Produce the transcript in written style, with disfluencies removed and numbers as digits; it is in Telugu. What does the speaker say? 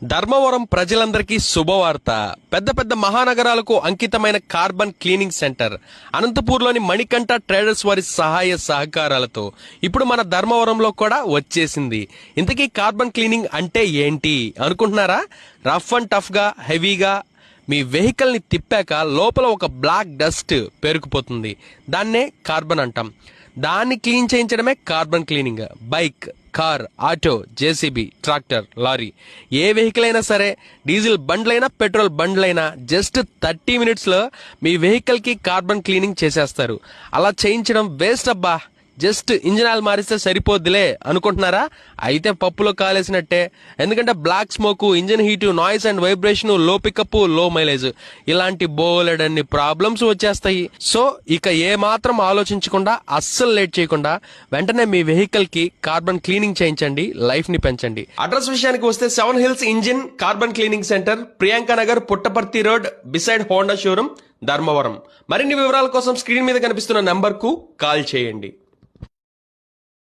ధర్మవరం ప్రజలందరికీ శుభవార్త. పెద్ద పెద్ద మహానగరాలకు అంకితమైన కార్బన్ క్లీనింగ్ సెంటర్ అనంతపూర్లోని మణికంఠ ట్రేడర్స్ వారి సహాయ సహకారాలతో ఇప్పుడు మన ధర్మవరంలో కూడా వచ్చేసింది. ఇంతకీ కార్బన్ క్లీనింగ్ అంటే ఏంటి అనుకుంటున్నారా? రఫ్ అండ్ టఫ్ గా, హెవీగా మీ వెహికల్ ని తిప్పాక లోపల ఒక బ్లాక్ డస్ట్ పేరుకుపోతుంది. దాన్నే కార్బన్ అంటాం. దాన్ని క్లీన్ చేయించడమే carbon cleaning. Bike, car, auto, JCB, tractor, lorry, ఏ వెహికల్ అయినా సరే, డీజిల్ బండ్లైనా పెట్రోల్ బండ్లైనా జస్ట్ 30 minutes లో మీ వెహికల్ కి కార్బన్ క్లీనింగ్ చేసేస్తారు. అలా చేయించడం వేస్ట్ అబ్బా, జస్ట్ ఇంజిన్ ఆయిల్ మారిస్తే సరిపోద్దిలే అనుకుంటున్నారా? అయితే పప్పులో కాలేసినట్టే. ఎందుకంటే black smoke, engine heat, noise and vibration, low pickup, low mileage ఇలాంటి బోలెడన్ని ప్రాబ్లమ్స్ వచ్చేస్తాయి. సో ఇక ఏ మాత్రం ఆలోచించకుండా, అస్సలు లేట్ చేయకుండా వెంటనే మీ వెహికల్ కి కార్బన్ క్లీనింగ్ చేయించండి, లైఫ్ ని పెంచండి. అడ్రస్ విషయానికి వస్తే 7 Hills engine carbon cleaning centre, Priyanka Nagar, Puttaparthi road, beside Honda showroom, Dharmavaram. మరిన్ని వివరాల కోసం స్క్రీన్ మీద కనిపిస్తున్న నంబర్ కు కాల్ చేయండి.